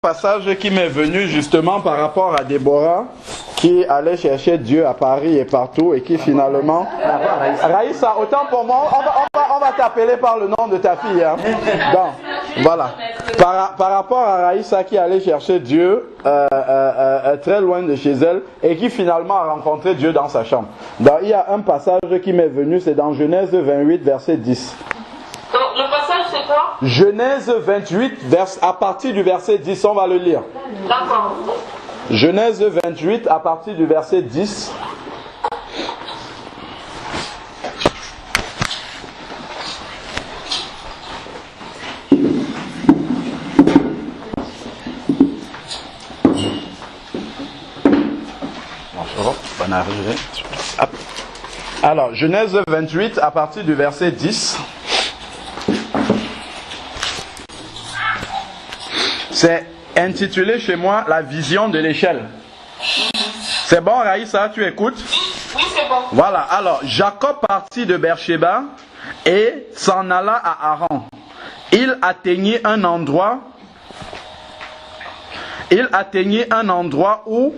Passage qui m'est venu justement par rapport à Déborah qui allait chercher Dieu à Paris et partout et qui finalement... Raïssa, autant pour moi, on va t'appeler par le nom de ta fille. Hein. Donc, voilà. Par rapport à Raïssa qui allait chercher Dieu très loin de chez elle et qui finalement a rencontré Dieu dans sa chambre. Donc, il y a un passage qui m'est venu, c'est dans Genèse 28, verset 10. Donc, le passage, c'est quoi? Genèse 28, à partir du verset 10, on va le lire. D'accord. Genèse 28, à partir du verset 10. Alors, Genèse 28, à partir du verset 10. C'est intitulé chez moi la vision de l'échelle. C'est bon, Raïssa, tu écoutes? Oui, c'est bon. Voilà, alors Jacob partit de Beersheba et s'en alla à Haran. Il atteignit un endroit où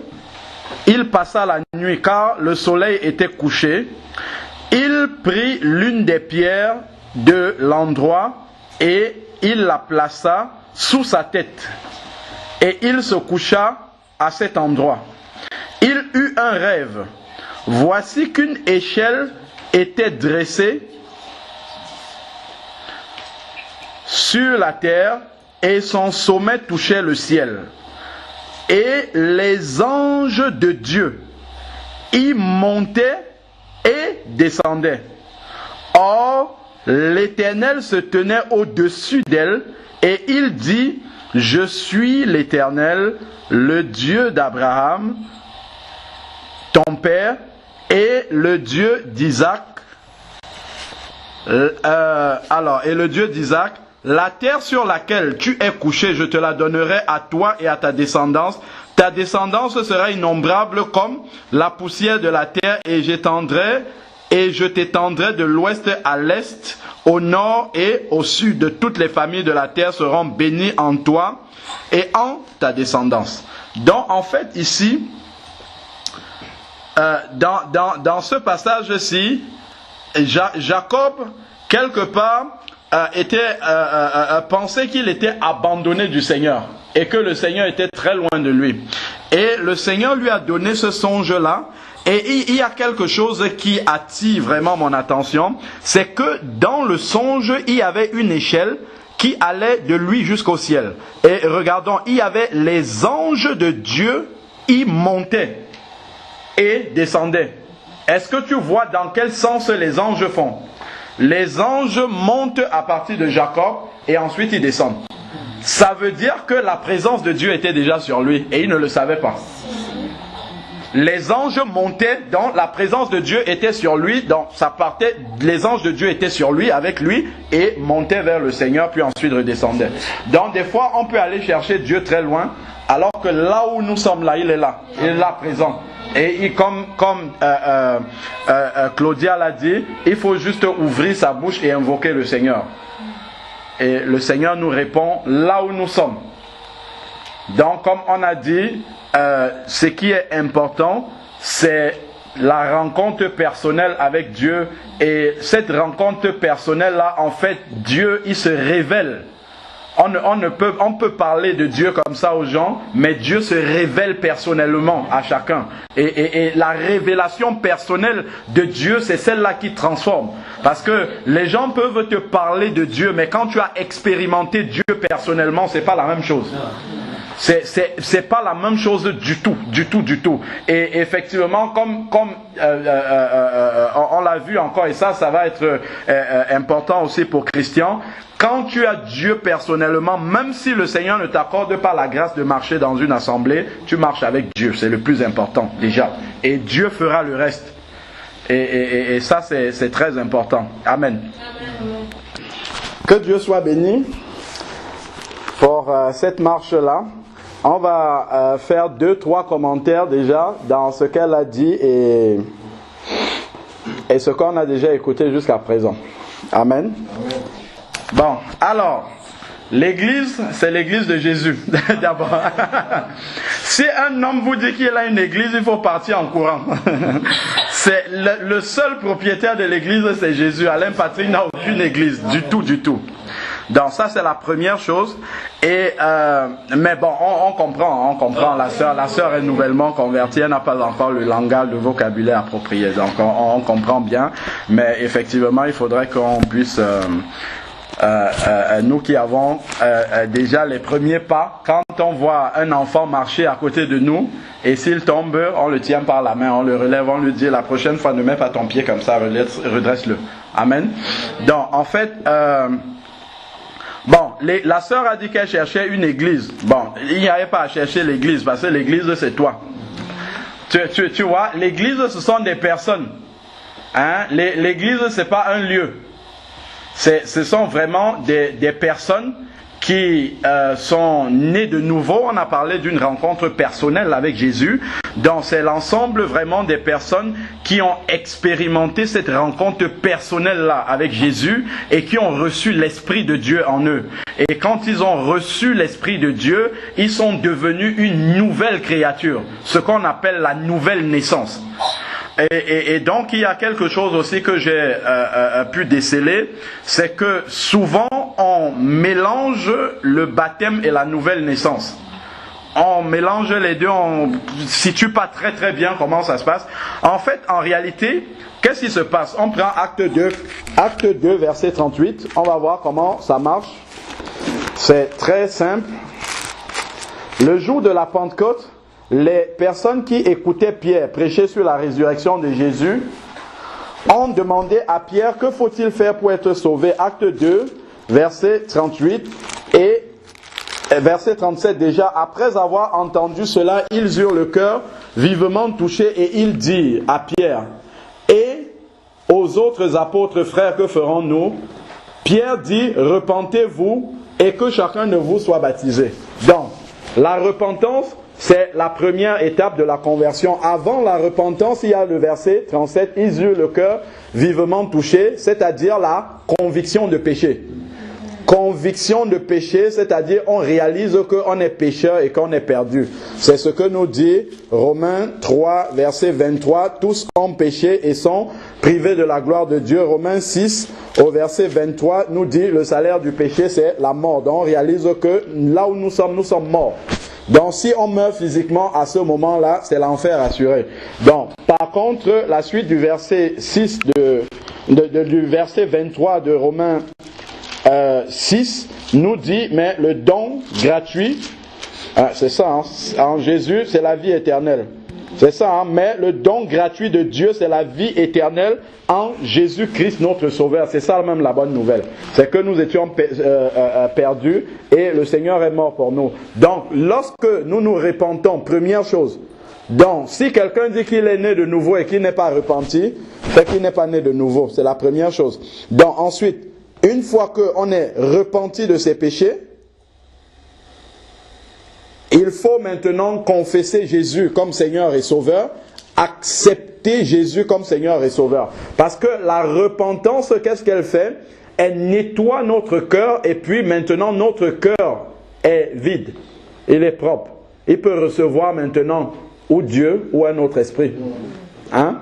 il passa la nuit car le soleil était couché. Il prit l'une des pierres de l'endroit et il la plaça sous sa tête, et il se coucha à cet endroit. Il eut un rêve. Voici qu'une échelle était dressée sur la terre, et son sommet touchait le ciel. Et les anges de Dieu y montaient et descendaient. Or, l'Éternel se tenait au-dessus d'elle, et il dit: je suis l'Éternel, le Dieu d'Abraham, ton père, et le Dieu d'Isaac. Et le Dieu d'Isaac, la terre sur laquelle tu es couché, je te la donnerai à toi et à ta descendance. Ta descendance sera innombrable comme la poussière de la terre, et je t'étendrai de l'ouest à l'est, au nord et au sud. De toutes les familles de la terre seront bénies en toi et en ta descendance. Donc en fait ici, dans ce passage-ci, Jacob quelque part pensait qu'il était abandonné du Seigneur et que le Seigneur était très loin de lui. Et le Seigneur lui a donné ce songe-là. Et il y a quelque chose qui attire vraiment mon attention, c'est que dans le songe, il y avait une échelle qui allait de lui jusqu'au ciel. Et regardons, il y avait les anges de Dieu, ils montaient et descendaient. Est-ce que tu vois dans quel sens les anges font? Les anges montent à partir de Jacob et ensuite ils descendent. Ça veut dire que la présence de Dieu était déjà sur lui et il ne le savait pas. Les anges montaient, donc la présence de Dieu était sur lui, donc ça partait, les anges de Dieu étaient sur lui, avec lui, et montaient vers le Seigneur, puis ensuite redescendaient. Donc des fois, on peut aller chercher Dieu très loin, alors que là où nous sommes là, il est là présent. Et comme Claudia l'a dit, il faut juste ouvrir sa bouche et invoquer le Seigneur. Et le Seigneur nous répond là où nous sommes. Donc comme on a dit, ce qui est important, c'est la rencontre personnelle avec Dieu. Et cette rencontre personnelle-là, en fait, Dieu, il se révèle. On peut parler de Dieu comme ça aux gens, mais Dieu se révèle personnellement à chacun. Et la révélation personnelle de Dieu, c'est celle-là qui transforme. Parce que les gens peuvent te parler de Dieu, mais quand tu as expérimenté Dieu personnellement, c'est pas la même chose. C'est pas la même chose du tout. Et effectivement, comme on l'a vu encore, et ça va être important aussi pour Christian, quand tu as Dieu personnellement, même si le Seigneur ne t'accorde pas la grâce de marcher dans une assemblée, tu marches avec Dieu, c'est le plus important déjà. Et Dieu fera le reste. Et ça, c'est très important. Amen. Que Dieu soit béni pour cette marche-là. On va faire 2-3 commentaires déjà dans ce qu'elle a dit et ce qu'on a déjà écouté jusqu'à présent. Amen. Bon, alors, L'église, c'est l'église de Jésus, d'abord. Si un homme vous dit qu'il a une église, il faut partir en courant. C'est le seul propriétaire de l'église, c'est Jésus. Alain Patrick n'a aucune église, du tout, du tout. Donc ça, c'est la première chose. Et mais bon, on comprend. La sœur est nouvellement convertie, elle n'a pas encore le langage, le vocabulaire approprié. Donc on comprend bien. Mais effectivement, il faudrait qu'on puisse... nous qui avons déjà les premiers pas, quand on voit un enfant marcher à côté de nous, et s'il tombe, on le tient par la main, on le relève, on lui dit la prochaine fois ne mets pas ton pied comme ça, redresse-le. Amen. Donc en fait, la sœur a dit qu'elle cherchait une église. Bon, il n'y avait pas à chercher l'église, parce que l'église c'est toi. Tu vois, l'église ce sont des personnes. Hein? L'église c'est pas un lieu. Ce sont vraiment des personnes qui sont nées de nouveau. On a parlé d'une rencontre personnelle avec Jésus. Donc c'est l'ensemble vraiment des personnes qui ont expérimenté cette rencontre personnelle-là avec Jésus et qui ont reçu l'Esprit de Dieu en eux. Et quand ils ont reçu l'Esprit de Dieu, ils sont devenus une nouvelle créature, ce qu'on appelle la nouvelle naissance. Et donc il y a quelque chose aussi que j'ai pu déceler, c'est que souvent on mélange le baptême et la nouvelle naissance. On mélange les deux, on ne situe pas très très bien comment ça se passe. En fait, en réalité, qu'est-ce qui se passe? On prend acte 2, verset 38, on va voir comment ça marche. C'est très simple. Le jour de la Pentecôte, les personnes qui écoutaient Pierre prêcher sur la résurrection de Jésus ont demandé à Pierre que faut-il faire pour être sauvé. Acte 2, verset 38 et verset 37 déjà. Après avoir entendu cela, ils eurent le cœur vivement touché et ils dirent à Pierre et aux autres apôtres, frères, que ferons-nous? Pierre dit, repentez-vous et que chacun de vous soit baptisé. Donc, la repentance, c'est la première étape de la conversion. Avant la repentance, il y a le verset 37, ils eurent le cœur vivement touché, c'est-à-dire la conviction de péché. Conviction de péché, c'est-à-dire on réalise qu'on est pécheur et qu'on est perdu. C'est ce que nous dit Romains 3, verset 23, tous ont péché et sont privés de la gloire de Dieu. Romains 6, au verset 23, nous dit le salaire du péché, c'est la mort. Donc on réalise que là où nous sommes morts. Donc si on meurt physiquement à ce moment-là, c'est l'enfer assuré. Donc par contre, la suite du verset 6 du verset 23 de Romains 6 nous dit, mais le don gratuit, c'est ça, hein, en Jésus, c'est la vie éternelle. C'est ça, hein, mais le don gratuit de Dieu, c'est la vie éternelle en Jésus-Christ, notre Sauveur. C'est ça même la bonne nouvelle. C'est que nous étions perdus et le Seigneur est mort pour nous. Donc, lorsque nous nous repentons, première chose, donc, si quelqu'un dit qu'il est né de nouveau et qu'il n'est pas repenti, c'est qu'il n'est pas né de nouveau. C'est la première chose. Donc, ensuite, une fois qu'on est repenti de ses péchés, il faut maintenant confesser Jésus comme Seigneur et Sauveur, accepter Jésus comme Seigneur et Sauveur. Parce que la repentance, qu'est-ce qu'elle fait? Elle nettoie notre cœur et puis maintenant notre cœur est vide. Il est propre. Il peut recevoir maintenant ou Dieu ou un autre esprit. Hein?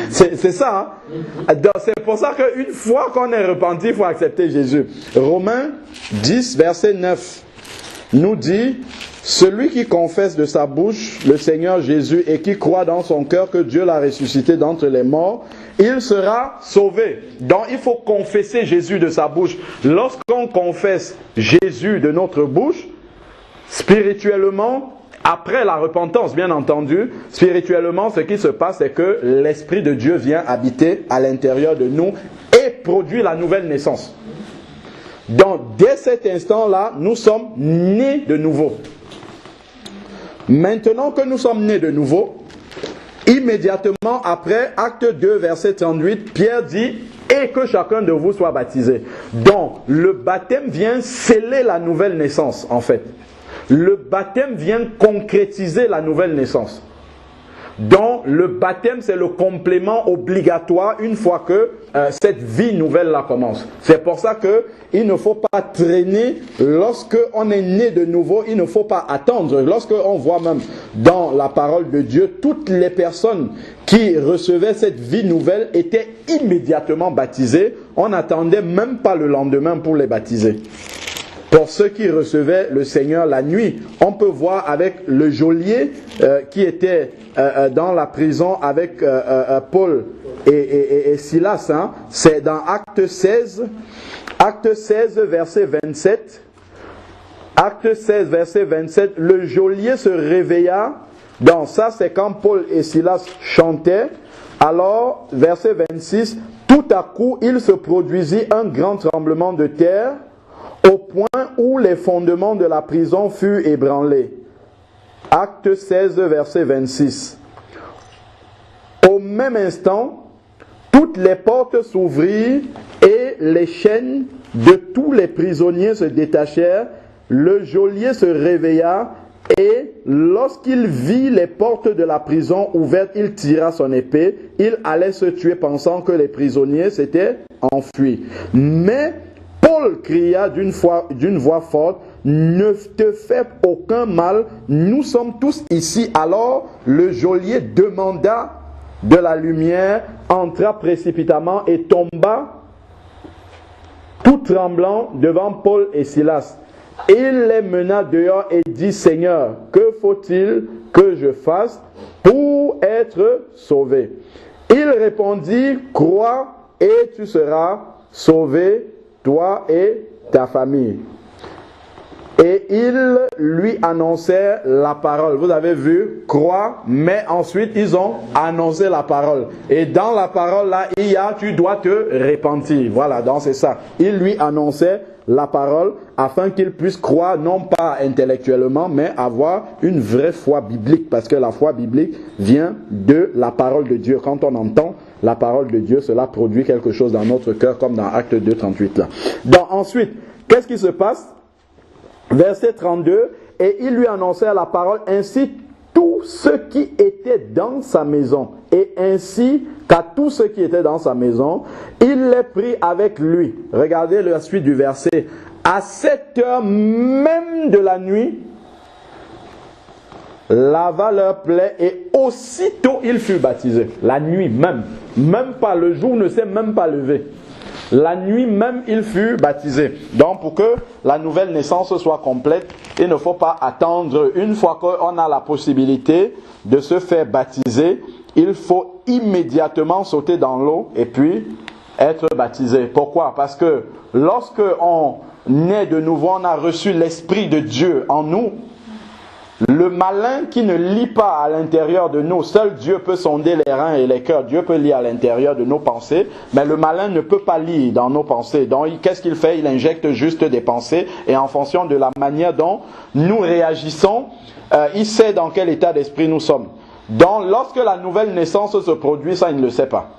C'est ça. Hein? C'est pour ça qu'une fois qu'on est repenti, il faut accepter Jésus. Romains 10, verset 9 nous dit, celui qui confesse de sa bouche le Seigneur Jésus et qui croit dans son cœur que Dieu l'a ressuscité d'entre les morts, il sera sauvé. Donc il faut confesser Jésus de sa bouche. Lorsqu'on confesse Jésus de notre bouche, spirituellement, après la repentance, bien entendu, spirituellement, ce qui se passe, c'est que l'Esprit de Dieu vient habiter à l'intérieur de nous et produit la nouvelle naissance. Donc, dès cet instant-là, nous sommes nés de nouveau. Maintenant que nous sommes nés de nouveau, immédiatement après, acte 2, verset 38, Pierre dit « Et que chacun de vous soit baptisé ». Donc, le baptême vient sceller la nouvelle naissance, en fait. Le baptême vient concrétiser la nouvelle naissance. dont le baptême c'est le complément obligatoire une fois que cette vie nouvelle là commence. C'est pour ça que il ne faut pas traîner lorsque on est né de nouveau, il ne faut pas attendre. Lorsque on voit même dans la parole de Dieu, toutes les personnes qui recevaient cette vie nouvelle étaient immédiatement baptisées. On n'attendait même pas le lendemain pour les baptiser. Pour ceux qui recevaient le Seigneur la nuit, on peut voir avec le geôlier qui était dans la prison avec Paul et Silas. Hein. C'est dans Acte 16, verset 27. Acte 16, verset 27, le geôlier se réveilla. Donc ça, c'est quand Paul et Silas chantaient. Alors, verset 26, tout à coup, il se produisit un grand tremblement de terre, au point où les fondements de la prison furent ébranlés. Acte 16, verset 26. Au même instant, toutes les portes s'ouvrirent et les chaînes de tous les prisonniers se détachèrent. Le geôlier se réveilla et lorsqu'il vit les portes de la prison ouvertes, il tira son épée. Il allait se tuer pensant que les prisonniers s'étaient enfuis. Mais Paul cria d'une voix forte, « Ne te fais aucun mal, nous sommes tous ici. » Alors le geôlier demanda de la lumière, entra précipitamment et tomba tout tremblant devant Paul et Silas. Il les mena dehors et dit, « Seigneur, que faut-il que je fasse pour être sauvé ?» Il répondit, « Crois et tu seras sauvé, toi et ta famille. » Et ils lui annoncèrent la parole. Vous avez vu, croire, mais ensuite ils ont annoncé la parole. Et dans la parole là, il y a, tu dois te repentir. Voilà, donc c'est ça. Ils lui annonçaient la parole afin qu'il puisse croire, non pas intellectuellement, mais avoir une vraie foi biblique. Parce que la foi biblique vient de la parole de Dieu. Quand on entend la parole de Dieu, cela produit quelque chose dans notre cœur, comme dans Acte 2, 38 là. Donc ensuite, qu'est-ce qui se passe? Verset 32, et il lui annonçait la parole, ainsi tous ceux qui étaient dans sa maison, et ainsi qu'à tous ceux qui étaient dans sa maison, il les prit avec lui. Regardez la suite du verset. À 7 heures même de la nuit, lava leur plaie et aussitôt il fut baptisé. La nuit même. Même pas, le jour ne s'est même pas levé. La nuit même, il fut baptisé. Donc, pour que la nouvelle naissance soit complète, il ne faut pas attendre. Une fois qu'on a la possibilité de se faire baptiser, il faut immédiatement sauter dans l'eau et puis être baptisé. Pourquoi? Parce que lorsque on naît de nouveau, on a reçu l'Esprit de Dieu en nous. Le malin qui ne lit pas à l'intérieur de nous, seul Dieu peut sonder les reins et les cœurs. Dieu peut lire à l'intérieur de nos pensées, mais le malin ne peut pas lire dans nos pensées. Donc, qu'est-ce qu'il fait? Il injecte juste des pensées et en fonction de la manière dont nous réagissons, il sait dans quel état d'esprit nous sommes. Donc, lorsque la nouvelle naissance se produit, ça, il ne le sait pas.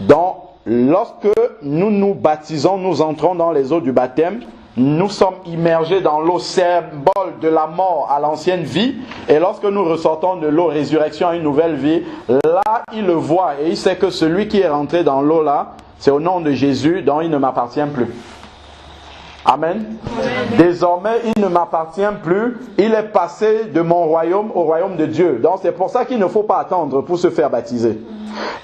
Donc, lorsque nous nous baptisons, nous entrons dans les eaux du baptême, nous sommes immergés dans l'eau, symbole de la mort à l'ancienne vie. Et lorsque nous ressortons de l'eau, résurrection à une nouvelle vie, là, il le voit et il sait que celui qui est rentré dans l'eau là, c'est au nom de Jésus, dont il ne m'appartient plus. Amen. Désormais, il ne m'appartient plus. Il est passé de mon royaume au royaume de Dieu. Donc, c'est pour ça qu'il ne faut pas attendre pour se faire baptiser.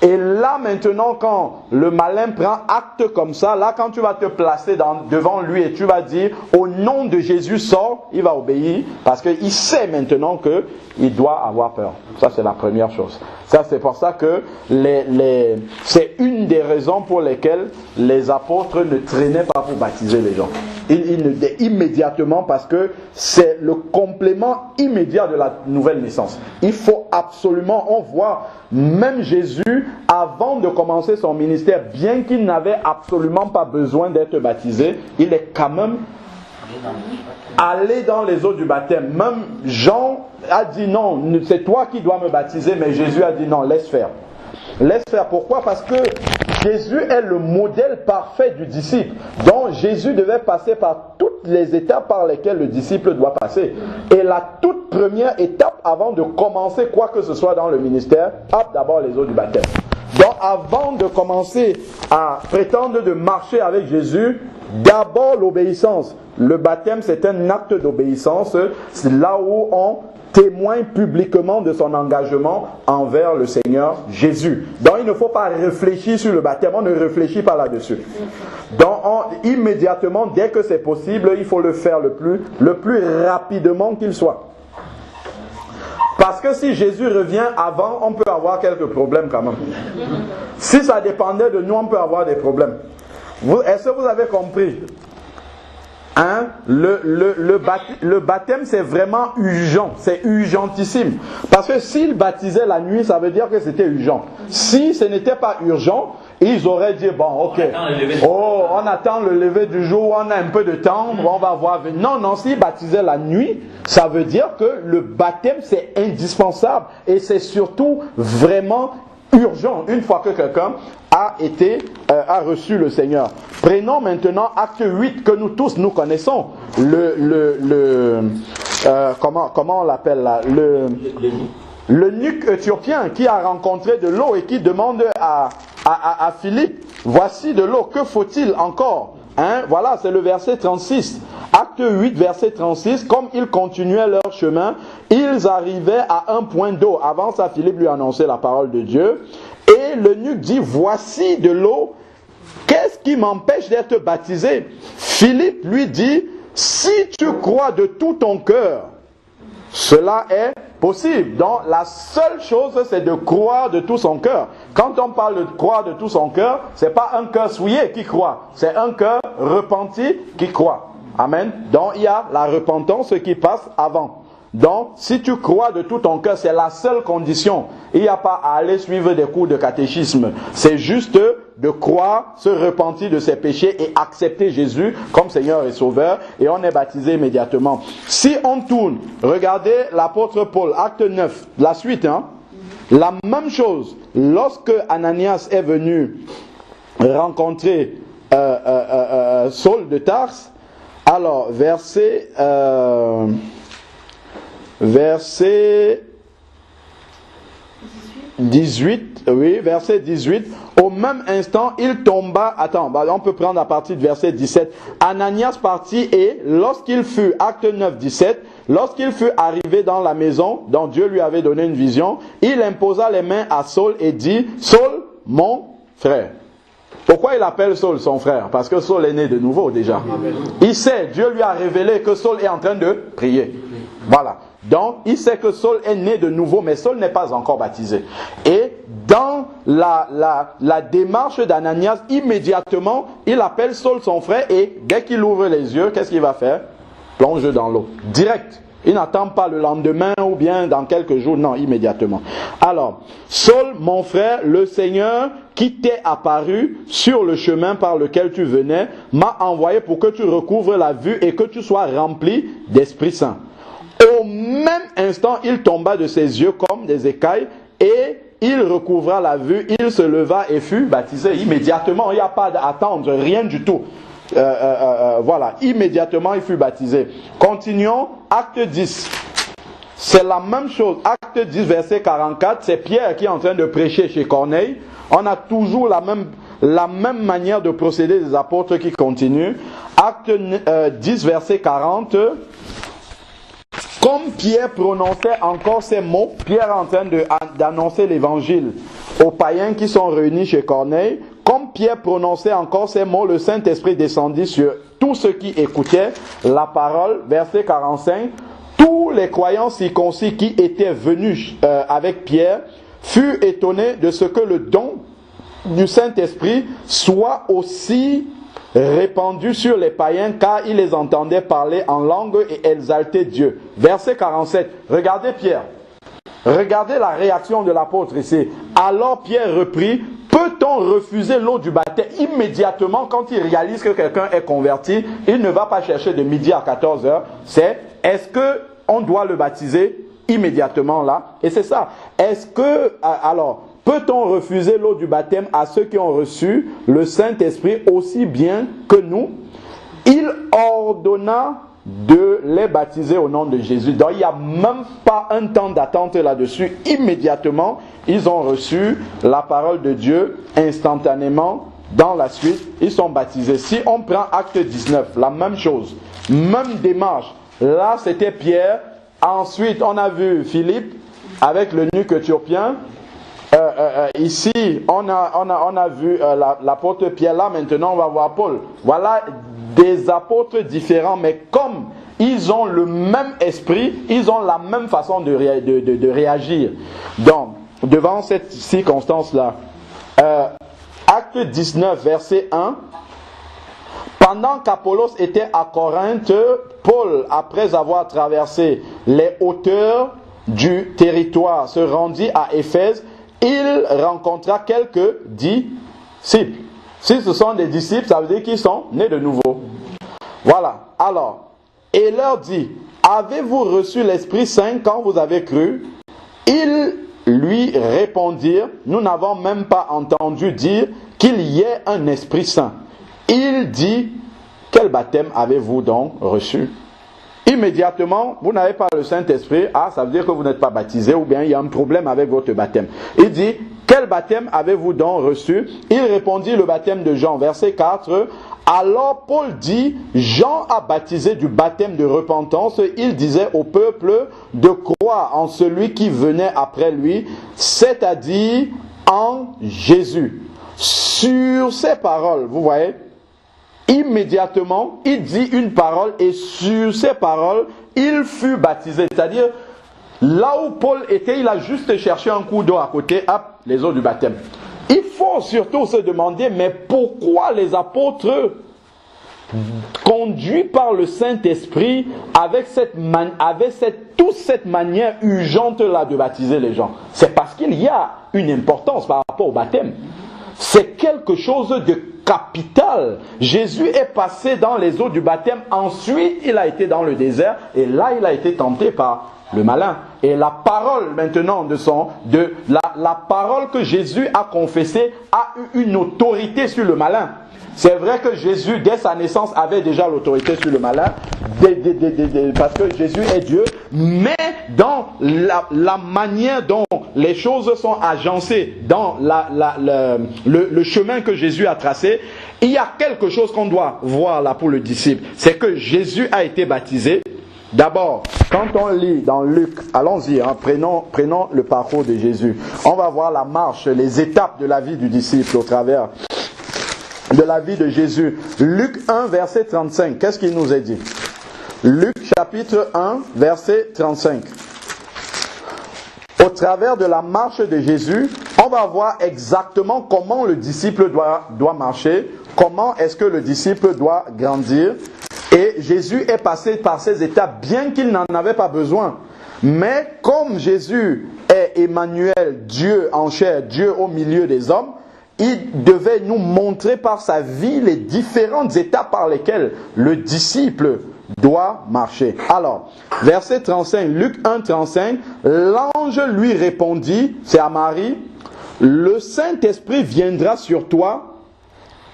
Et là, maintenant, quand le malin prend acte comme ça, là, quand tu vas te placer devant lui et tu vas dire, au nom de Jésus, sors, il va obéir parce qu'il sait maintenant qu'il doit avoir peur. Ça, c'est la première chose. Ça, c'est pour ça que c'est une des raisons pour lesquelles les apôtres ne traînaient pas pour baptiser les gens. Immédiatement, parce que c'est le complément immédiat de la nouvelle naissance. Il faut absolument, on voit même Jésus, avant de commencer son ministère, bien qu'il n'avait absolument pas besoin d'être baptisé, il est quand même allé dans les eaux du baptême. Même Jean a dit non, c'est toi qui dois me baptiser, mais Jésus a dit non, laisse faire. Laisse faire. Pourquoi? Parce que Jésus est le modèle parfait du disciple. Donc Jésus devait passer par toutes les étapes par lesquelles le disciple doit passer. Et la toute toute première étape avant de commencer quoi que ce soit dans le ministère, d'abord les eaux du baptême. Donc avant de commencer à prétendre de marcher avec Jésus, d'abord l'obéissance. Le baptême, c'est un acte d'obéissance. C'est là où on témoigne publiquement de son engagement envers le Seigneur Jésus. Donc il ne faut pas réfléchir sur le baptême, on ne réfléchit pas là-dessus. Donc immédiatement, dès que c'est possible, il faut le faire le plus rapidement qu'il soit. Parce que si Jésus revient avant, on peut avoir quelques problèmes quand même. Si ça dépendait de nous, on peut avoir des problèmes. Est-ce que vous avez compris? Le baptême, c'est vraiment urgent, c'est urgentissime. Parce que s'ils baptisaient la nuit, ça veut dire que c'était urgent. Si ce n'était pas urgent, ils auraient dit, bon, ok, on attend le lever du jour, on a un peu de temps, on va voir. Non, s'ils baptisaient la nuit, ça veut dire que le baptême, c'est indispensable. Et c'est surtout vraiment urgent, une fois que quelqu'un a reçu le Seigneur. Prenons maintenant acte 8 que nous tous nous connaissons. Comment on l'appelle là? L'eunuque éthiopien qui a rencontré de l'eau et qui demande à Philippe, voici de l'eau, que faut-il encore? Voilà, c'est le verset 36. Acte 8, verset 36. Comme ils continuaient leur chemin, ils arrivaient à un point d'eau. Avant ça, Philippe lui annonçait la parole de Dieu. Et l'eunuque dit, voici de l'eau, qu'est-ce qui m'empêche d'être baptisé? Philippe lui dit, si tu crois de tout ton cœur, cela est possible. Donc la seule chose, c'est de croire de tout son cœur. Quand on parle de croire de tout son cœur, c'est pas un cœur souillé qui croit, c'est un cœur repenti qui croit. Amen. Donc il y a la repentance qui passe avant. Donc, si tu crois de tout ton cœur, c'est la seule condition. Il n'y a pas à aller suivre des cours de catéchisme. C'est juste de croire, se repentir de ses péchés et accepter Jésus comme Seigneur et Sauveur. Et on est baptisé immédiatement. Si on tourne, regardez l'apôtre Paul, acte 9, la suite. La même chose, lorsque Ananias est venu rencontrer Saul de Tarse, alors verset 18, oui, verset 18. Au même instant, il tomba. On peut prendre à partir du verset 17. Ananias partit et lorsqu'il fut, acte 9, 17, lorsqu'il fut arrivé dans la maison dont Dieu lui avait donné une vision, il imposa les mains à Saul et dit, Saul, mon frère. Pourquoi il appelle Saul son frère? Parce que Saul est né de nouveau déjà. Il sait, Dieu lui a révélé que Saul est en train de prier. Voilà. Donc, il sait que Saul est né de nouveau, mais Saul n'est pas encore baptisé. Et dans la démarche d'Ananias, immédiatement, il appelle Saul son frère et dès qu'il ouvre les yeux, qu'est-ce qu'il va faire? Plonge dans l'eau. Direct. Il n'attend pas le lendemain ou bien dans quelques jours. Non, immédiatement. Alors, Saul, mon frère, le Seigneur qui t'est apparu sur le chemin par lequel tu venais, m'a envoyé pour que tu recouvres la vue et que tu sois rempli d'Esprit Saint. Au même instant, il tomba de ses yeux comme des écailles et il recouvra la vue, il se leva et fut baptisé immédiatement. Il n'y a pas d'attendre, rien du tout. Voilà, immédiatement il fut baptisé. Continuons, acte 10. C'est la même chose. Acte 10, verset 44, c'est Pierre qui est en train de prêcher chez Corneille. On a toujours la même manière de procéder des apôtres qui continuent. Acte 10, verset 40. Comme Pierre prononçait encore ces mots, Pierre est en train d'annoncer l'évangile aux païens qui sont réunis chez Corneille. Comme Pierre prononçait encore ces mots, le Saint-Esprit descendit sur tous ceux qui écoutaient la parole. Verset 45. Tous les croyants circoncis qui étaient venus avec Pierre furent étonnés de ce que le don du Saint-Esprit soit aussi répandu sur les païens, car ils les entendaient parler en langue et exalter Dieu. Verset 47. Regardez Pierre. Regardez la réaction de l'apôtre ici. Alors Pierre reprit, peut-on refuser l'eau du baptême? Immédiatement, quand il réalise que quelqu'un est converti, il ne va pas chercher de midi à 14h. C'est, est-ce que on doit le baptiser immédiatement là? Et c'est ça. Est-ce que, alors, peut-on refuser l'eau du baptême à ceux qui ont reçu le Saint-Esprit aussi bien que nous? Il ordonna de les baptiser au nom de Jésus. Donc il n'y a même pas un temps d'attente là-dessus. Immédiatement, ils ont reçu la parole de Dieu instantanément. Dans la suite, ils sont baptisés. Si on prend Acte 19, la même chose, même démarche. Là, c'était Pierre. Ensuite, on a vu Philippe avec l'eunuque éthiopien. Ici, on a vu l'apôtre Pierre. Là, maintenant, on va voir Paul. Voilà des apôtres différents, mais comme ils ont le même esprit, ils ont la même façon de réagir. Donc, devant cette circonstance-là, Acte 19, verset 1. Pendant qu'Apollos était à Corinthe, Paul, après avoir traversé les hauteurs du territoire, se rendit à Éphèse. Il rencontra quelques disciples. Si ce sont des disciples, ça veut dire qu'ils sont nés de nouveau. Voilà. Alors, et leur dit, avez-vous reçu l'Esprit Saint quand vous avez cru? Ils lui répondirent, nous n'avons même pas entendu dire qu'il y ait un Esprit Saint. Il dit, quel baptême avez-vous donc reçu? Immédiatement, vous n'avez pas le Saint-Esprit, ça veut dire que vous n'êtes pas baptisé, ou bien il y a un problème avec votre baptême. Il dit, quel baptême avez-vous donc reçu? Il répondit, le baptême de Jean, verset 4. Alors Paul dit, Jean a baptisé du baptême de repentance. Il disait au peuple de croire en celui qui venait après lui, c'est-à-dire en Jésus. Sur ces paroles, vous voyez, immédiatement, il dit une parole et sur ces paroles, il fut baptisé. C'est-à-dire, là où Paul était, il a juste cherché un coup d'eau à côté, hop, les eaux du baptême. Il faut surtout se demander, mais pourquoi les apôtres, conduits par le Saint-Esprit, avec cette manière urgente-là de baptiser les gens? C'est parce qu'il y a une importance par rapport au baptême. C'est quelque chose de capital. Jésus est passé dans les eaux du baptême, ensuite il a été dans le désert, et là il a été tenté par le malin. Et la parole maintenant la parole que Jésus a confessée a eu une autorité sur le malin. C'est vrai que Jésus, dès sa naissance, avait déjà l'autorité sur le malin, parce que Jésus est Dieu, mais dans la manière dont les choses sont agencées, dans le chemin que Jésus a tracé, il y a quelque chose qu'on doit voir là pour le disciple. C'est que Jésus a été baptisé. D'abord, quand on lit dans Luc, allons-y, prenons le parcours de Jésus. On va voir la marche, les étapes de la vie du disciple au travers de la vie de Jésus. Luc 1, verset 35. Qu'est-ce qu'il nous est dit? Luc chapitre 1, verset 35. Au travers de la marche de Jésus, on va voir exactement comment le disciple doit marcher, comment est-ce que le disciple doit grandir. Et Jésus est passé par ces étapes, bien qu'il n'en avait pas besoin. Mais comme Jésus est Emmanuel, Dieu en chair, Dieu au milieu des hommes, il devait nous montrer par sa vie les différentes étapes par lesquelles le disciple doit marcher. Alors, verset 35, Luc 1, 35, l'ange lui répondit, c'est à Marie, le Saint-Esprit viendra sur toi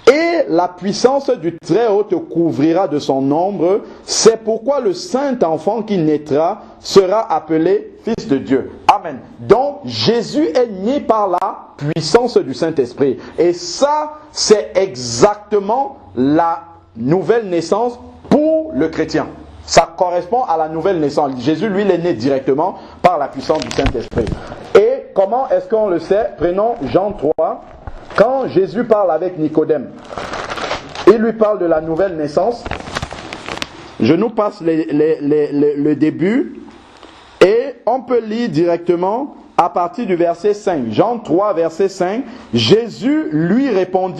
et la puissance du Très-Haut te couvrira de son ombre. C'est pourquoi le saint enfant qui naîtra sera appelé Fils de Dieu. Amen. Donc, Jésus est né par la puissance du Saint-Esprit. Et ça, c'est exactement la nouvelle naissance pour le chrétien. Ça correspond à la nouvelle naissance. Jésus, lui, il est né directement par la puissance du Saint-Esprit. Et comment est-ce qu'on le sait? Prenons Jean 3. Quand Jésus parle avec Nicodème, il lui parle de la nouvelle naissance. Je nous passe le début et on peut lire directement à partir du verset 5. Jean 3, verset 5. Jésus lui répond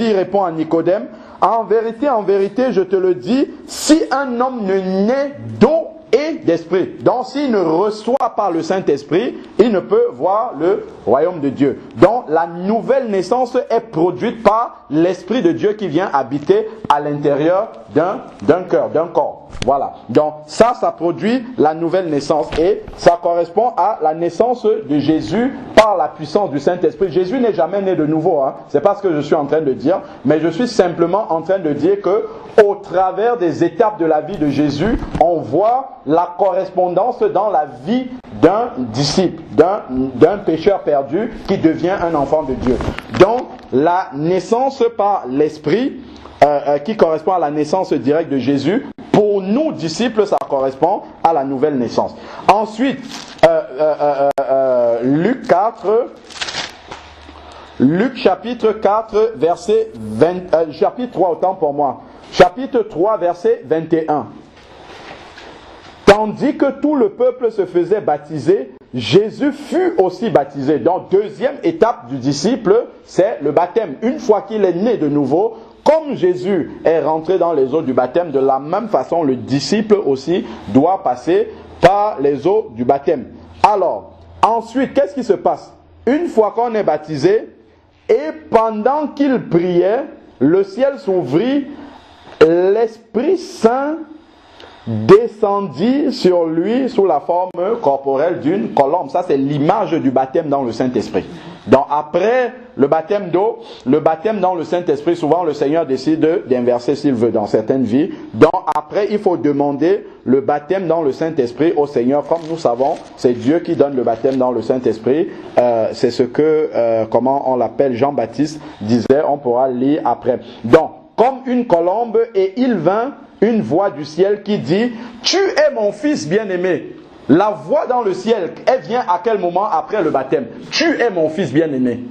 à Nicodème, en vérité, je te le dis, si un homme ne naît d'eau et d'esprit, donc s'il ne reçoit pas le Saint-Esprit, il ne peut voir le royaume de Dieu. Donc la nouvelle naissance est produite par l'Esprit de Dieu qui vient habiter à l'intérieur d'un cœur, d'un corps. Voilà. Donc ça produit la nouvelle naissance et ça correspond à la naissance de Jésus par la puissance du Saint-Esprit. Jésus n'est jamais né de nouveau, hein. C'est pas ce que je suis en train de dire, mais je suis simplement en train de dire que au travers des étapes de la vie de Jésus, on voit la correspondance dans la vie d'un disciple, d'un pécheur perdu qui devient un enfant de Dieu. Donc la naissance par l'Esprit qui correspond à la naissance directe de Jésus, pour nous disciples, ça correspond à la nouvelle naissance. Ensuite, Luc chapitre 4, verset 20, chapitre 3, autant pour moi. Chapitre 3, verset 21. Tandis que tout le peuple se faisait baptiser, Jésus fut aussi baptisé. Donc, deuxième étape du disciple, c'est le baptême. Une fois qu'il est né de nouveau, comme Jésus est rentré dans les eaux du baptême, de la même façon, le disciple aussi doit passer par les eaux du baptême. Alors, ensuite, qu'est-ce qui se passe? Une fois qu'on est baptisé, et pendant qu'il priait, le ciel s'ouvrit, l'Esprit Saint descendit sur lui sous la forme corporelle d'une colombe. Ça, c'est l'image du baptême dans le Saint-Esprit. Donc, après le baptême d'eau, le baptême dans le Saint-Esprit, souvent le Seigneur décide d'inverser s'il veut dans certaines vies. Donc, après, il faut demander le baptême dans le Saint-Esprit au Seigneur. Comme nous savons, c'est Dieu qui donne le baptême dans le Saint-Esprit. C'est ce que, comment on l'appelle, Jean-Baptiste disait, on pourra lire après. Donc, comme une colombe, et il vint une voix du ciel qui dit « Tu es mon fils bien-aimé ». La voix dans le ciel, elle vient à quel moment après le baptême? « Tu es mon fils bien-aimé ».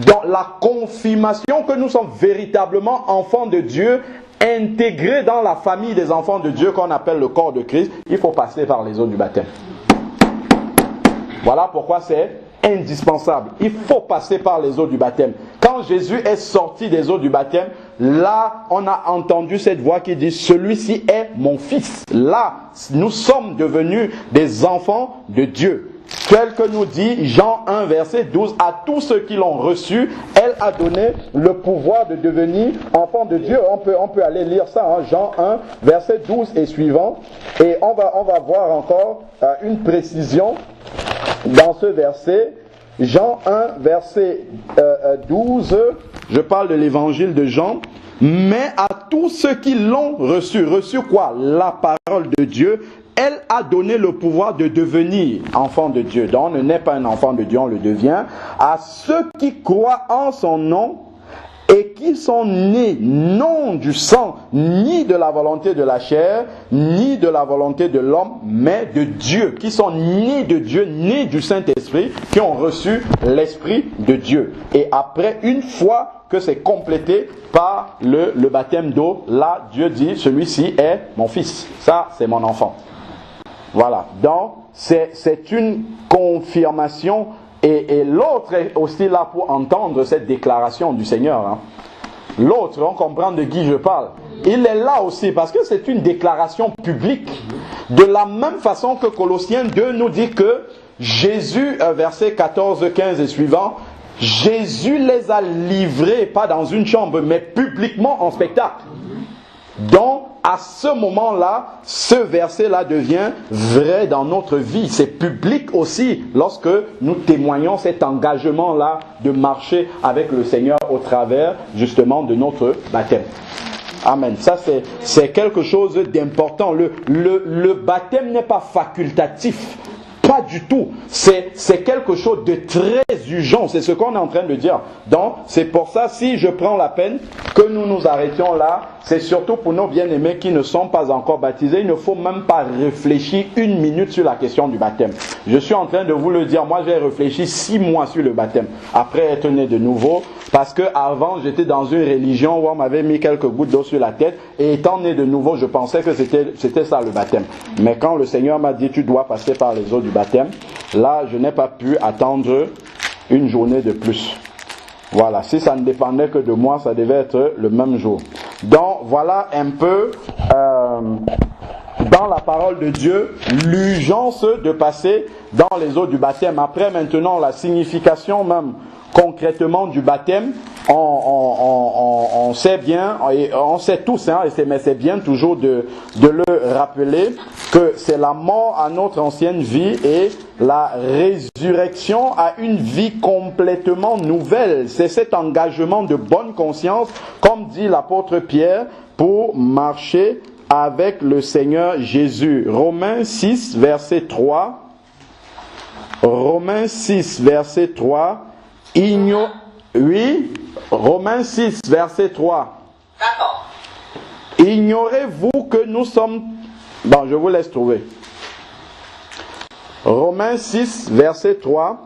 Donc la confirmation que nous sommes véritablement enfants de Dieu, intégrés dans la famille des enfants de Dieu qu'on appelle le corps de Christ, il faut passer par les eaux du baptême. Voilà pourquoi c'est indispensable. Il faut passer par les eaux du baptême. Quand Jésus est sorti des eaux du baptême, là, on a entendu cette voix qui dit « Celui-ci est mon fils ». Là, nous sommes devenus des enfants de Dieu. Tel que nous dit Jean 1, verset 12, « À tous ceux qui l'ont reçu, elle a donné le pouvoir de devenir enfants de Dieu ». On peut aller lire ça, hein, Jean 1, verset 12 et suivant. Et on va voir encore une précision dans ce verset. Jean 1, verset 12, je parle de l'évangile de Jean. « Mais à tous ceux qui l'ont reçu » quoi? La parole de Dieu. Elle a donné le pouvoir de devenir enfant de Dieu. Donc on ne naît pas un enfant de Dieu, on le devient. À ceux qui croient en son nom et qui sont nés non du sang, ni de la volonté de la chair, ni de la volonté de l'homme, mais de Dieu. Qui sont nés de Dieu, nés du Saint-Esprit, qui ont reçu l'Esprit de Dieu. Et après, une fois que c'est complété par le baptême d'eau, là, Dieu dit, celui-ci est mon fils. Ça, c'est mon enfant. Voilà, donc c'est une confirmation et l'autre est aussi là pour entendre cette déclaration du Seigneur. Hein. L'autre, on comprend de qui je parle. Il est là aussi parce que c'est une déclaration publique. De la même façon que Colossiens 2 nous dit que Jésus, verset 14, 15 et suivant, Jésus les a livrés, pas dans une chambre, mais publiquement en spectacle. Donc, à ce moment-là, ce verset-là devient vrai dans notre vie. C'est public aussi lorsque nous témoignons cet engagement-là de marcher avec le Seigneur au travers justement de notre baptême. Amen. Ça, c'est quelque chose d'important. Le baptême n'est pas facultatif. Pas du tout. C'est quelque chose de très urgent. C'est ce qu'on est en train de dire. Donc, c'est pour ça, si je prends la peine que nous nous arrêtions là, c'est surtout pour nos bien-aimés qui ne sont pas encore baptisés. Il ne faut même pas réfléchir une minute sur la question du baptême. Je suis en train de vous le dire. Moi, j'ai réfléchi 6 mois sur le baptême. Après être né de nouveau. Parce que avant, j'étais dans une religion où on m'avait mis quelques gouttes d'eau sur la tête. Et étant né de nouveau, je pensais que c'était ça le baptême. Mais quand le Seigneur m'a dit, tu dois passer par les eaux du baptême, là, je n'ai pas pu attendre une journée de plus. Voilà, si ça ne dépendait que de moi, ça devait être le même jour. Donc, voilà un peu, dans la parole de Dieu, l'urgence de passer dans les eaux du baptême. Après, maintenant, la signification même, concrètement, du baptême, on sait bien, et on sait tous, hein, mais c'est bien toujours de le rappeler, que c'est la mort à notre ancienne vie et la résurrection à une vie complètement nouvelle. C'est cet engagement de bonne conscience, comme dit l'apôtre Pierre, pour marcher avec le Seigneur Jésus. Romains 6, verset 3. Romains 6, verset 3. Oui, Romains 6, verset 3. D'accord. Ignorez-vous que nous sommes... Bon, je vous laisse trouver. Romains 6, verset 3.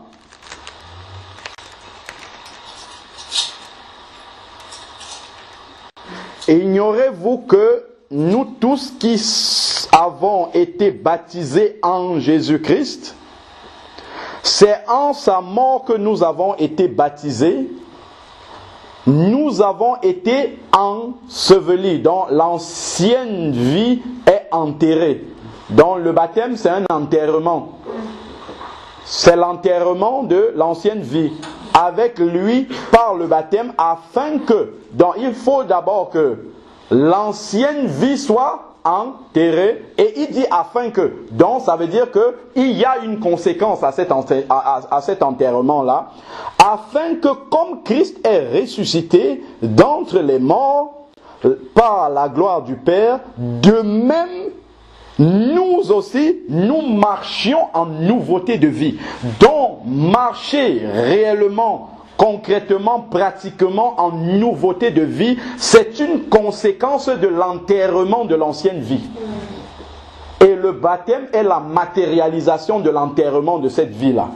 Ignorez-vous que nous tous qui avons été baptisés en Jésus-Christ, c'est en sa mort que nous avons été baptisés, nous avons été ensevelis, donc l'ancienne vie est enterrée. Donc le baptême, c'est un enterrement. C'est l'enterrement de l'ancienne vie avec lui par le baptême, afin que, donc il faut d'abord que l'ancienne vie soit enterré, et il dit afin que, donc ça veut dire que il y a une conséquence à cet enterrement là, afin que comme Christ est ressuscité d'entre les morts par la gloire du Père, de même nous aussi nous marchions en nouveauté de vie. Donc marcher réellement, concrètement, pratiquement en nouveauté de vie, c'est une conséquence de l'enterrement de l'ancienne vie. Et le baptême est la matérialisation de l'enterrement de cette vie-là.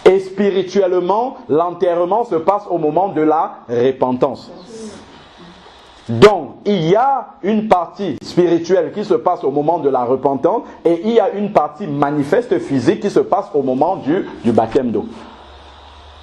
Et spirituellement, l'enterrement se passe au moment de la repentance. Donc, il y a une partie spirituelle qui se passe au moment de la repentance, et il y a une partie manifeste physique qui se passe au moment du baptême d'eau.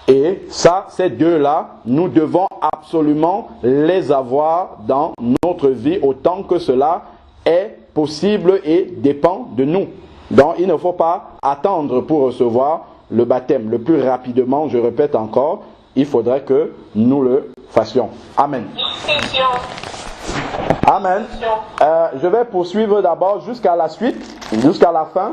Et ça, ces deux-là, nous devons absolument les avoir dans notre vie autant que cela est possible et dépend de nous. Donc, il ne faut pas attendre pour recevoir le baptême. Le plus rapidement, je répète encore, il faudrait que nous le fassions. Amen. Amen. Je vais poursuivre d'abord jusqu'à la suite, jusqu'à la fin.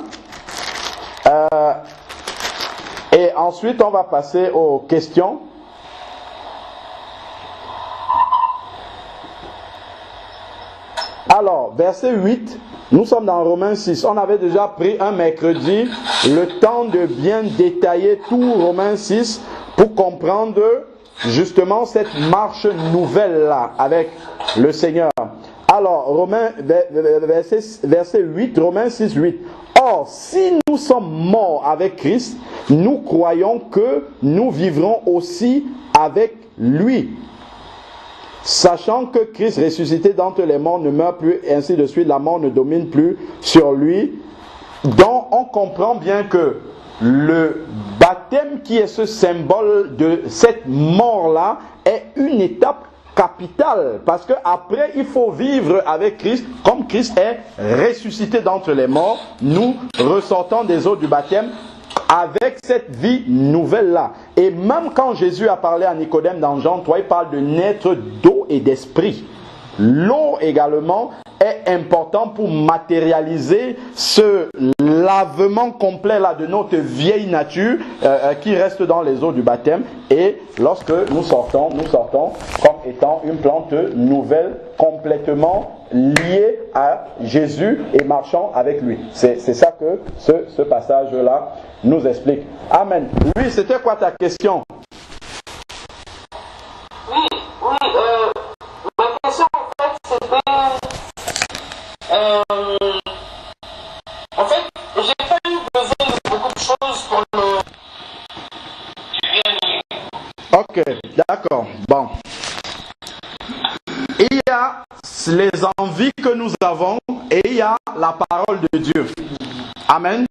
Et ensuite, on va passer aux questions. Alors, verset 8, nous sommes dans Romains 6. On avait déjà pris un mercredi le temps de bien détailler tout Romains 6 pour comprendre justement cette marche nouvelle-là avec le Seigneur. Alors, verset 8, Romains 6, 8. Or, si nous sommes morts avec Christ, nous croyons que nous vivrons aussi avec lui. Sachant que Christ ressuscité d'entre les morts ne meurt plus, et ainsi de suite, la mort ne domine plus sur lui. Donc, on comprend bien que le baptême qui est ce symbole de cette mort-là est une étape capitale, parce que après il faut vivre avec Christ, comme Christ est ressuscité d'entre les morts, nous ressortons des eaux du baptême avec cette vie nouvelle-là. Et même quand Jésus a parlé à Nicodème dans Jean 3, il parle de naître d'eau et d'esprit. L'eau également est important pour matérialiser ce lavement complet là de notre vieille nature qui reste dans les eaux du baptême, et lorsque nous sortons comme étant une plante nouvelle complètement liée à Jésus et marchant avec lui. C'est ça que ce passage là nous explique. Amen. Oui, c'était quoi ta question? Ma question en fait c'était en fait j'ai pas eu besoin de beaucoup de choses pour le Ok, d'accord. Bon. Il y a les envies que nous avons et il y a la parole de Dieu. Amen.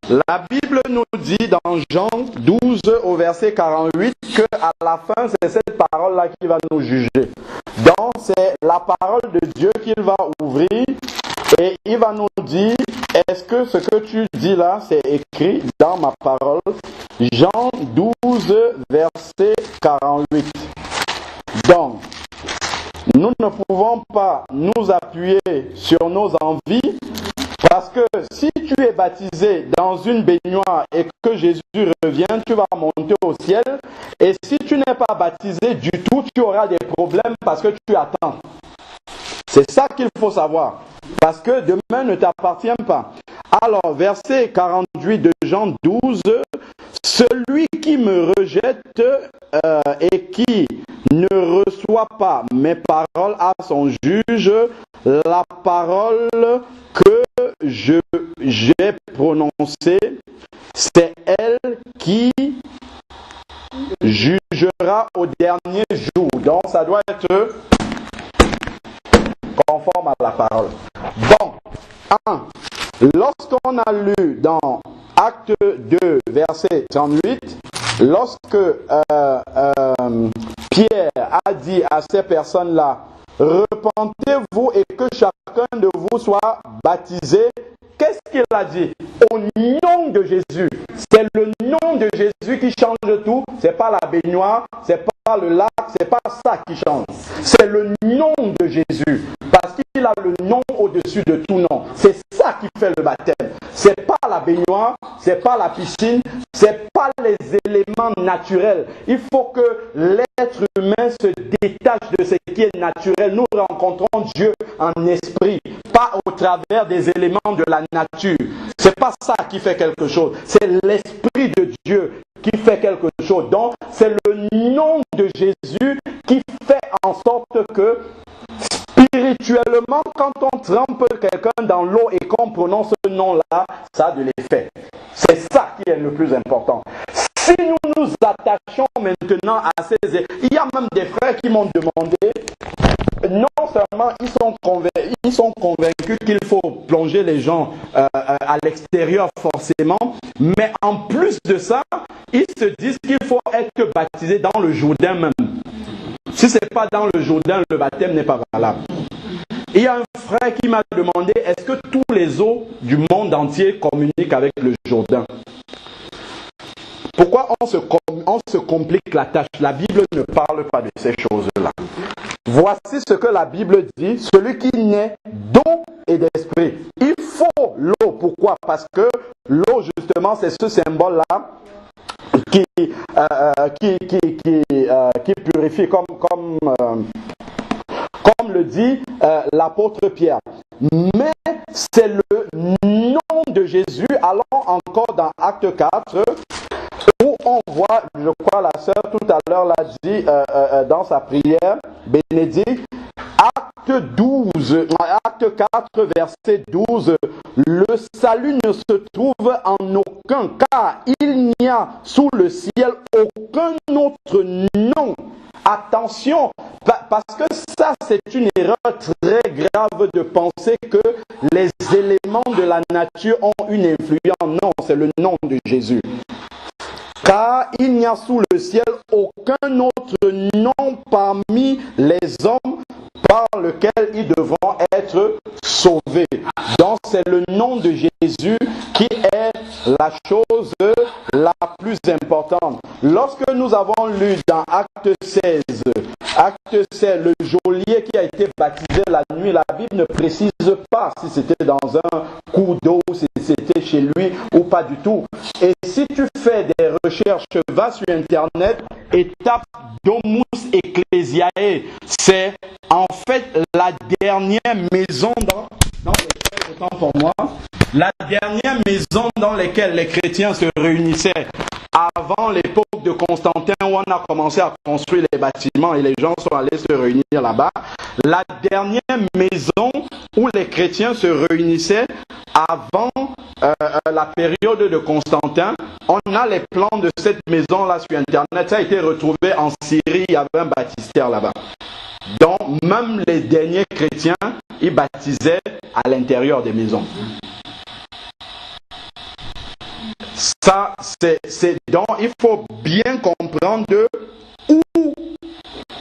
La Bible nous dit dans Jean 12 au verset 48 que à la fin c'est cette parole-là qui va nous juger. Donc c'est la parole de Dieu qu'il va ouvrir et il va nous dire, est-ce que ce que tu dis là c'est écrit dans ma parole? Jean 12 verset 48. Donc, nous ne pouvons pas nous appuyer sur nos envies, parce que si tu es baptisé dans une baignoire et que Jésus revient, tu vas monter au ciel. Et si tu n'es pas baptisé du tout, tu auras des problèmes parce que tu attends. C'est ça qu'il faut savoir. Parce que demain ne t'appartient pas. Alors, verset 48 de Jean 12, celui qui me rejette et qui ne reçoit pas mes paroles à son juge, la parole que j'ai prononcée, c'est elle qui jugera au dernier jour. Donc, ça doit être conforme à la parole. Bon, 1. Lorsqu'on a lu dans Acte 2, verset 38, lorsque Pierre a dit à ces personnes-là, repentez-vous et que chacun de vous soit baptisé, qu'est-ce qu'il a dit? Au nom de Jésus. C'est le nom de Jésus qui change tout. C'est pas la baignoire, c'est pas le lac, c'est pas ça qui change. C'est le nom de Jésus. Parce qu'il a le nom au-dessus de tout nom. C'est ça qui fait le baptême. C'est pas la baignoire, c'est pas la piscine, c'est pas les éléments naturels. Il faut que l'être humain se détache de ce qui est naturel. Nous rencontrons Dieu en esprit, pas au travers des éléments de la nature. C'est pas ça qui fait quelque chose. C'est l'esprit de Dieu qui fait quelque chose. Donc, c'est le nom de Jésus qui fait en sorte que spirituellement, quand on trempe quelqu'un dans l'eau et qu'on prononce ce nom-là, ça a de l'effet. C'est ça qui est le plus important. Si nous nous attachons maintenant à ces... Il y a même des frères qui m'ont demandé, non seulement ils sont convaincus qu'il faut plonger les gens à l'extérieur forcément, mais en plus de ça, ils se disent qu'il faut être baptisé dans le Jourdain même. Si ce n'est pas dans le Jourdain, le baptême n'est pas valable. Il y a un frère qui m'a demandé, est-ce que tous les eaux du monde entier communiquent avec le Jourdain? Pourquoi on se complique la tâche? La Bible ne parle pas de ces choses-là. Voici ce que la Bible dit, celui qui naît d'eau et d'esprit. Il faut l'eau. Pourquoi? Parce que l'eau, justement, c'est ce symbole-là qui purifie, comme le dit l'apôtre Pierre. Mais c'est le nom de Jésus. Allons encore dans Acte 4, où on voit, je crois la sœur tout à l'heure l'a dit dans sa prière, Bénédicte, Acte 4, verset 12, le salut ne se trouve en aucun, car il n'y a sous le ciel aucun autre nom. Attention, parce que ça c'est une erreur très grave de penser que les éléments de la nature ont une influence. Non, c'est le nom de Jésus. Car il n'y a sous le ciel aucun autre nom parmi les hommes par lequel ils devront être sauvés. Donc c'est le nom de Jésus qui est la chose la plus importante. Lorsque nous avons lu dans Acte 16, le geôlier qui a été baptisé la nuit, la Bible ne précise pas si c'était dans un cours d'eau, si c'était chez lui ou pas du tout. Et si tu fais des recherches, va sur Internet et tape Domus Ecclesiae. C'est en fait la dernière maison autant pour moi, la dernière maison dans laquelle les chrétiens se réunissaient avant l'époque de Constantin, où on a commencé à construire les bâtiments et les gens sont allés se réunir là-bas. La dernière maison où les chrétiens se réunissaient avant la période de Constantin, on a les plans de cette maison-là sur Internet. Ça a été retrouvé en Syrie, il y avait un baptistère là-bas. Donc, même les derniers chrétiens, ils baptisaient à l'intérieur des maisons. Ça, c'est donc, il faut bien comprendre où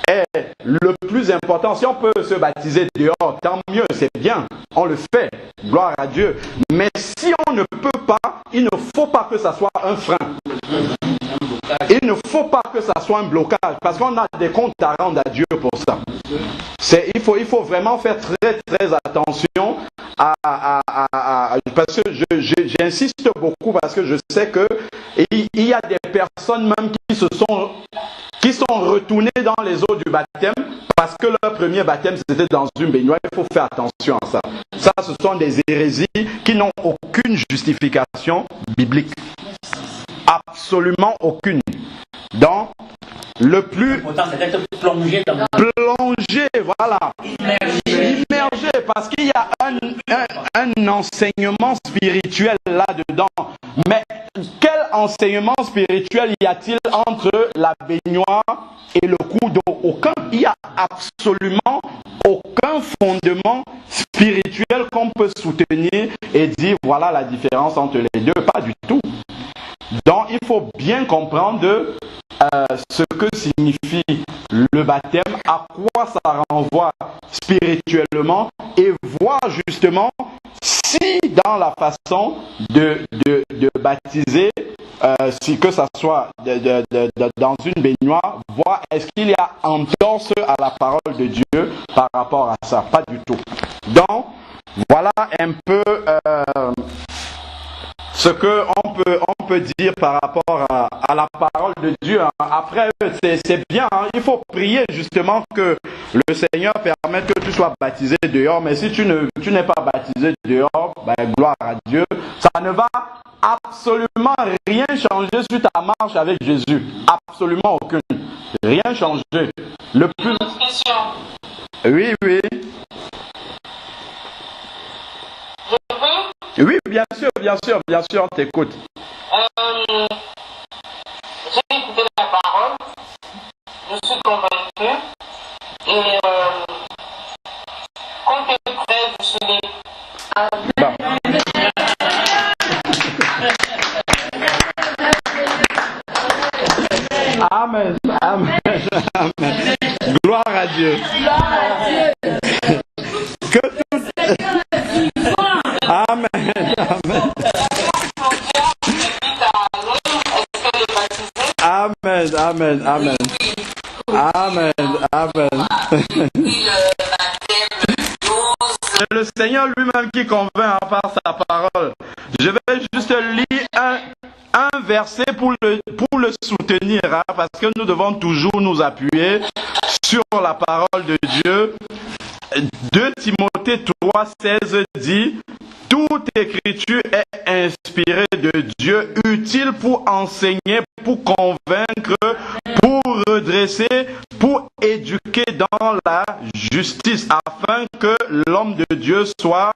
est le plus important. Si on peut se baptiser dehors, tant mieux, c'est bien, on le fait, gloire à Dieu. Mais si on ne peut pas, il ne faut pas que ça soit un frein. Il ne faut pas que ça soit un blocage parce qu'on a des comptes à rendre à Dieu pour ça. Il faut vraiment faire très très attention parce que j'insiste beaucoup parce que je sais que il y a des personnes même qui sont retournées dans les eaux du baptême parce que leur premier baptême c'était dans une baignoire. Il faut faire attention à ça. Ça, ce sont des hérésies qui n'ont aucune justification biblique. Absolument aucune. Donc, le plus plongé, voilà, immergé, parce qu'il y a un enseignement spirituel là-dedans. Mais quel enseignement spirituel y a-t-il entre la baignoire et le coup d'eau? Aucun. Il n'y a absolument aucun fondement spirituel qu'on peut soutenir et dire voilà la différence entre les deux. Pas du tout. Donc il faut bien comprendre ce que signifie le baptême, à quoi ça renvoie spirituellement et voir justement si dans la façon de baptiser, si que ça soit dans une baignoire, voir est-ce qu'il y a entorse à la parole de Dieu par rapport à ça. Pas du tout. Donc voilà un peu ce qu'on peut dire par rapport à la parole de Dieu. Après, c'est bien, hein. Il faut prier justement que le Seigneur permette que tu sois baptisé dehors. Mais si tu n'es pas baptisé dehors, ben, gloire à Dieu. Ça ne va absolument rien changer sur ta marche avec Jésus. Absolument aucune. Rien changer. Le plus... Oui, oui. Oui, bien sûr, on t'écoute. J'ai écouté la parole, je suis convaincu, et quand tu es prêt, je suis libre. Bon. Amen, amen, amen. Gloire à Dieu. Que tout... Amen, amen. Amen, amen, amen. Amen, amen. C'est le Seigneur lui-même qui convainc par sa parole. Je vais juste lire un verset pour le soutenir, hein, parce que nous devons toujours nous appuyer sur la parole de Dieu. 2 Timothée 3,16 dit: toute écriture est inspirée de Dieu, utile pour enseigner, pour convaincre, pour redresser, pour éduquer dans la justice, afin que l'homme de Dieu soit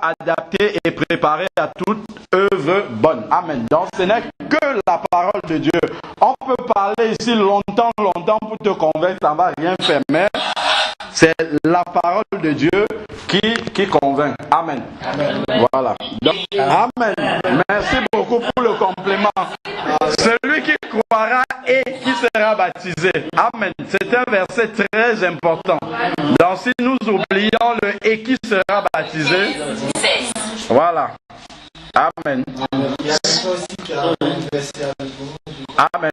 adapté et préparé à toute œuvre bonne. Amen. Donc ce n'est que la parole de Dieu. On peut parler ici longtemps pour te convaincre, ça ne va rien faire, mais c'est la parole de Dieu qui convainc. Amen. Amen. Voilà. Donc, amen. Merci beaucoup pour le complément. Celui qui croira et qui sera baptisé. Amen. C'est un verset très important. Donc si nous oublions le et qui sera baptisé, voilà. Amen. Amen.